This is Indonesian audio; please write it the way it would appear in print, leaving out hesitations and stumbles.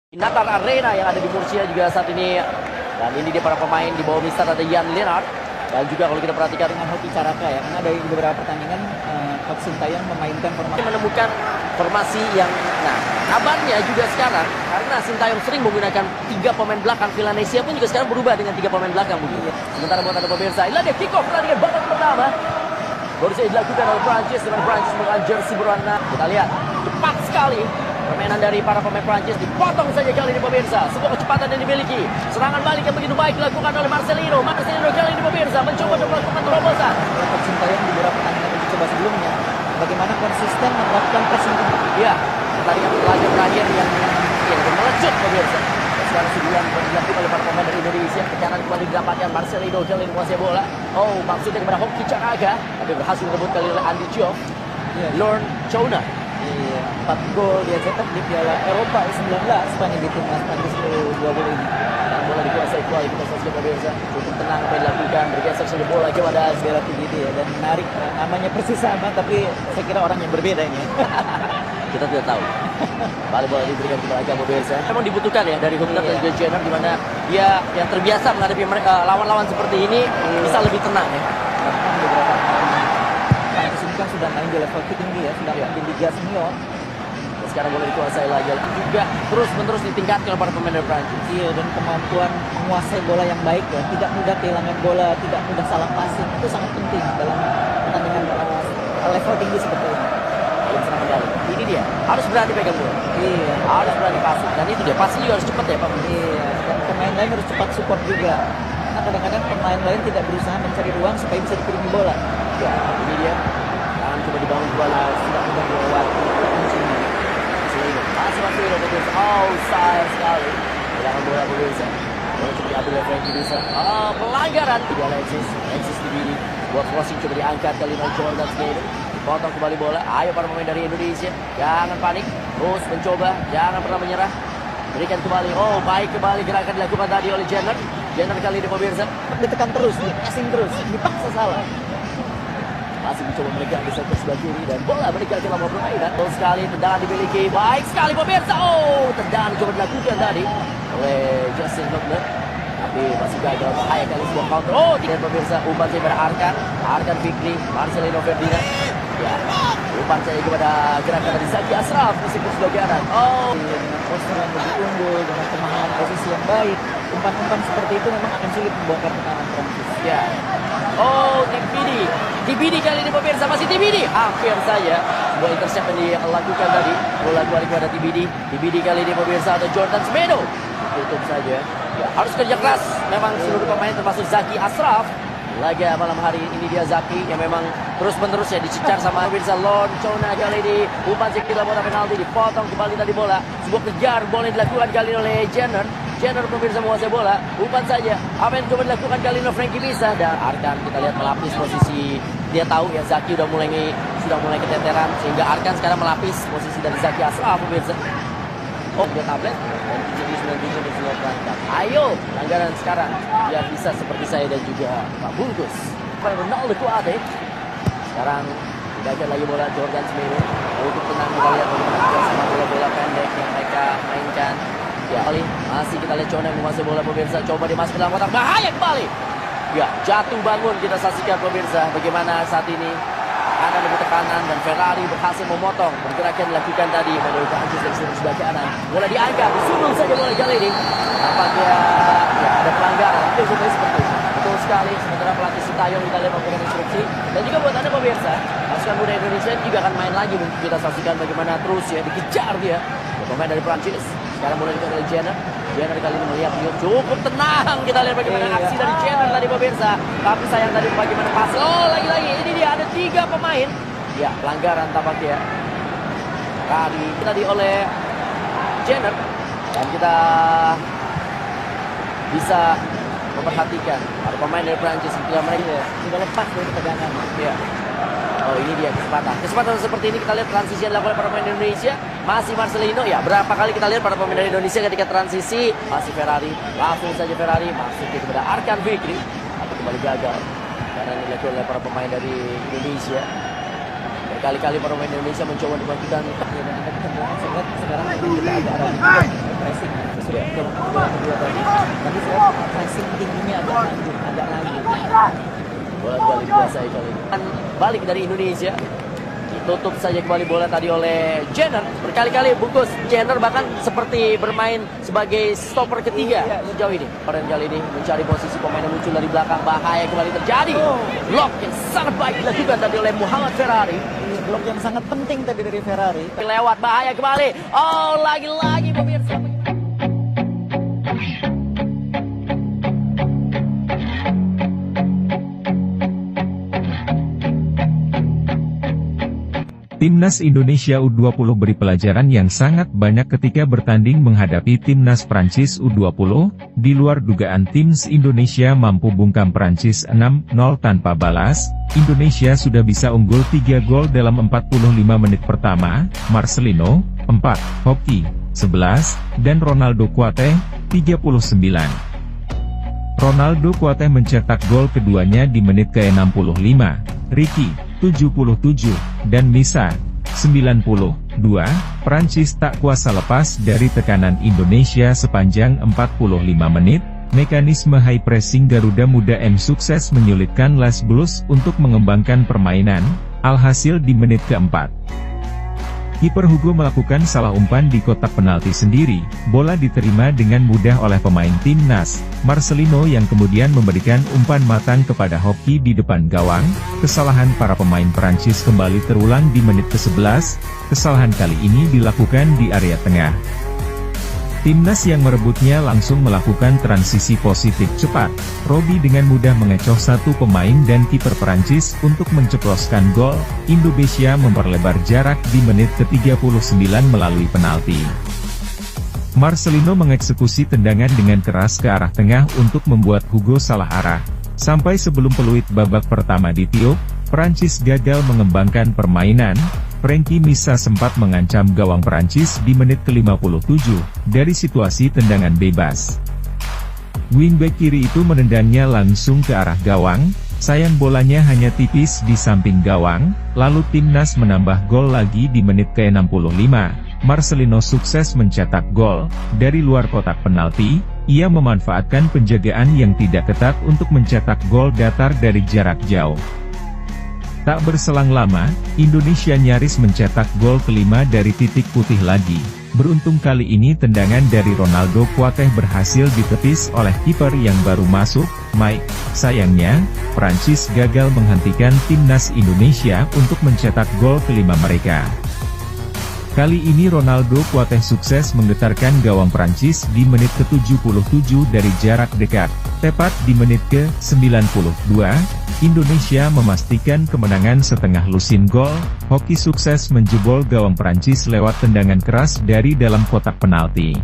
Natar Arena yang ada di Murcia juga saat ini. Dan ini dia para pemain di bawah Mister ada Jan Lennart. Dan juga kalau kita perhatikan dengan Hoki Caraka ya, karena dari beberapa pertandingan Coach Sintayong memainkan formasi menemukan formasi yang kabarnya juga sekarang karena Sintayong sering menggunakan 3 pemain belakang, Villanesia pun juga sekarang berubah dengan 3 pemain belakang begitu. Sementara buat anda pemirsa, inilah dia kick off pertandingan babak pertama. Baru saja dilakukan oleh Prancis dengan Prancis menggunakan jersey berwarna. Kita lihat cepat sekali permainan dari para pemain Prancis, dipotong saja kali ini pemirsa. Sebuah kecepatan yang dimiliki. Serangan balik yang begitu baik dilakukan oleh Marcelino. Marcelino kali ini pemirsa mencoba untuk melakukan terobosan. Coach Sintayong di beberapa pertandingan uji coba sebelumnya bagaimana konsisten melakukan pressing. Iya, pertandingan laga terakhir yang melecut pemirsa. Sekarang sebulan dilakukan oleh para pemain dari Indonesia. Tekanan kembali didapatkan Marcelino kali ini menguasai bola. Oh, maksudnya kepada Hoki Caraka, tapi berhasil direbut kali oleh Andy Diop. Lorne Chona. Iya, 4 gol dia cetak di Piala Eropa U19 Spanyol di timnas Prancis U20 ini. Dan bola dikuasai kembali kita saksikan pemirsa. Cukup tenang apa yang dilakukan, bergeser saja bola kepada Bela Tigidi ya, dan menarik namanya persis sama tapi saya kira orang yang berbeda ini. Kita tidak tahu. Balik bola diberikan kepada Aga pemirsa. Memang dibutuhkan ya dari Hummels dan juga Jenner, di mana dia yang terbiasa menghadapi lawan-lawan seperti ini bisa lebih tenang ya. Bahkan beberapa Prancis ini kan sudah main di level tinggi ya, sudah main di Liga Senior. Sekarang boleh dikuasai lagi juga terus-menerus ditingkatkan oleh para pemain dari Prancis. Iya, dan kemampuan menguasai bola yang baik ya, tidak mudah kehilangan bola, tidak mudah salah passing, itu sangat penting dalam pertandingan level tinggi seperti ini. Belum serang kembali. Ini dia harus berani pegang bola. Iya, harus berani passing, dan itu dia passing juga harus cepat ya Pak. Iya, dan pemain lain harus cepat support juga. Karena kadang-kadang pemain lain tidak berusaha mencari ruang supaya bisa dikirimi bola. Ya, ini dia. Jangan coba dibangun bola, sudah mudah dilewati kuncinya. Masih pemirsa. Oh, sayang sekali. Kehilangan bola pemirsa. Bola coba diambil oleh Frankie bisa. Oh, pelanggaran. Di Alexis Dibidi. Buat crossing coba diangkat kali ini Jordan Smith. Dipotong kembali bola. Ayo para pemain dari Indonesia. Jangan panik. Terus mencoba. Jangan pernah menyerah. Berikan kembali. Oh, baik kembali gerakan dilakukan tadi oleh Jenner. Jenner kali ini pemirsa. Ditekan terus, passing terus. Dipaksa salah. Masih mencoba menegak di sektor sebelah kiri dan bola menegak ke dalam permainan. Betul sekali, tendangan dimiliki. Baik sekali pemirsa. Oh, tendangan coba dilakukan tadi oleh Justin Lugner. Tapi masih gagal, bahaya kali sebuah counter. Oh, dan pemirsa, umpan saya kepada Arkan Fikri, Marcelino Ferdinand. Ya, umpan saya kepada gerakan dari Zaki Ashraf meskipun sebelah kanan. Oh, dengan postur yang lebih unggul, dengan pemahaman posisi yang baik, umpan-umpan seperti itu memang akan sulit membongkar pertahanan Prancis. Ya. Oh, Dibidi kali ini pemirsa, masih Dibidi. Hampir saja sebuah intercept yang dilakukan tadi. Bola kembali kepada Dibidi kali ini pemirsa, atau Jordan Semedo. Tutup saja. Ya, harus kerja keras. Memang seluruh pemain termasuk Zaki Ashraf. Laga malam hari ini dia Zaki yang memang terus-menerus ya dicecar sama pemirsa. Lorne Chona kali ini umpan sekitar bola penalti, dipotong kembali tadi bola. Sebuah kejar bola yang dilakukan kali ini oleh Jenner pemirsa menguasai bola. Umpan saja. Apa yang coba dilakukan kali ini Frankie bisa, dan Arkan kita lihat melapis posisi. Dia tahu ya Zaki sudah mulai keteteran, sehingga Arkan sekarang melapis posisi dari Zaki Ashraf pemirsa. Oh, dia tablet dan 97 di seluruh perangkat. Ayo, langgaran sekarang biar bisa seperti saya dan juga Pak Bungkus. Ronaldo Kuate. Sekarang dibaca lagi bola Jordan Smith. Untuk tenang kita lihat bagaimana sama bola-bola pendek yang mereka mainkan. Ya, kali masih kita lihat Chona menguasai bola pemirsa. Coba dimasuk ke dalam kotak, bahaya kembali. Ya, jatuh bangun kita saksikan pemirsa. Bagaimana saat ini kanan demi tekanan dan Ferrari berhasil memotong pergerakan dilakukan tadi pada Prancis dari sebelah kanan. Bola diangkat, disuruh saja bola kali ini. Nampaknya ya, ada pelanggaran. Itu sebenarnya seperti itu. Betul sekali. Sementara pelatih Sintayong kita lihat memberikan instruksi. Dan juga buat anda pemirsa, pasukan muda Indonesia juga akan main lagi. Kita saksikan bagaimana terus ya dikejar dia. Pemain dari Prancis. Sekarang mulai dikejar oleh Jenner kali ini melihat dia cukup tenang. Kita lihat bagaimana aksi dari Jenner tadi pemirsa. Tapi sayang tadi bagaimana pas. Oh, lagi-lagi ini dia ada 3 pemain. Ya, pelanggaran tampaknya. Tadi tadi oleh Jenner, dan kita bisa memperhatikan para pemain dari Prancis ketika mereka sudah lepas dari tegangan. Ya. Oh, ini dia kesempatan seperti ini. Kita lihat transisi yang dilakukan oleh para pemain Indonesia. Masih Marcelino. Ya, berapa kali kita lihat para pemain dari Indonesia ketika transisi. Masih Ferrari, langsung saja Ferrari masuk kepada Arkan Fikri, tapi kembali gagal karena ini dilakukan oleh para pemain dari Indonesia. Berkali-kali para pemain Indonesia mencoba melakukan Sekarang kita agak pressing. Tapi saya pressing tingginya agak lanjut. Bola kembali dikuasai kali ini. Balik dari Indonesia. Ditutup saja kembali bola tadi oleh Jenner. Berkali-kali bungkus Jenner bahkan seperti bermain sebagai stopper ketiga sejauh ini. Orang kali ini mencari posisi pemain yang muncul dari belakang. Bahaya kembali terjadi. Blok yang sangat baik dilakukan tadi oleh Muhammad Ferrari. Blok yang sangat penting tadi dari Ferrari. Lewat bahaya kembali. Oh, lagi-lagi pemirsa. Timnas Indonesia U20 beri pelajaran yang sangat banyak ketika bertanding menghadapi Timnas Prancis U20. Di luar dugaan Timnas Indonesia mampu bungkam Prancis 6-0 tanpa balas, Indonesia sudah bisa unggul 3 gol dalam 45 menit pertama. Marcelino, 4, Hoki, 11, dan Ronaldo Kuate, 39. Ronaldo Kuate mencetak gol keduanya di menit ke-65, Ricky, 77, dan Misa, 92. Prancis tak kuasa lepas dari tekanan Indonesia sepanjang 45 menit. Mekanisme high pressing Garuda Muda sukses menyulitkan Les Blues untuk mengembangkan permainan. Alhasil di menit keempat, kiper Hugo melakukan salah umpan di kotak penalti sendiri. Bola diterima dengan mudah oleh pemain timnas, Marcelino, yang kemudian memberikan umpan matang kepada Hoki di depan gawang. Kesalahan para pemain Prancis kembali terulang di menit ke-11. Kesalahan kali ini dilakukan di area tengah. Timnas yang merebutnya langsung melakukan transisi positif cepat. Robi dengan mudah mengecoh satu pemain dan kiper Prancis untuk menceploskan gol. Indonesia memperlebar jarak di menit ke-39 melalui penalti. Marcelino mengeksekusi tendangan dengan keras ke arah tengah untuk membuat Hugo salah arah. Sampai sebelum peluit babak pertama ditiup, Prancis gagal mengembangkan permainan. Frankie Misa sempat mengancam gawang Prancis di menit ke-57 dari situasi tendangan bebas. Wingback kiri itu menendangnya langsung ke arah gawang. Sayang bolanya hanya tipis di samping gawang. Lalu timnas menambah gol lagi di menit ke-65. Marcelino sukses mencetak gol dari luar kotak penalti. Ia memanfaatkan penjagaan yang tidak ketat untuk mencetak gol datar dari jarak jauh. Tak berselang lama, Indonesia nyaris mencetak gol kelima dari titik putih lagi. Beruntung kali ini tendangan dari Ronaldo Kuate berhasil ditepis oleh kiper yang baru masuk, Mike. Sayangnya, Prancis gagal menghentikan timnas Indonesia untuk mencetak gol kelima mereka. Kali ini Ronaldo Kuate sukses menggetarkan gawang Prancis di menit ke-77 dari jarak dekat. Tepat di menit ke-92, Indonesia memastikan kemenangan setengah lusin gol. Hoki sukses menjebol gawang Prancis lewat tendangan keras dari dalam kotak penalti.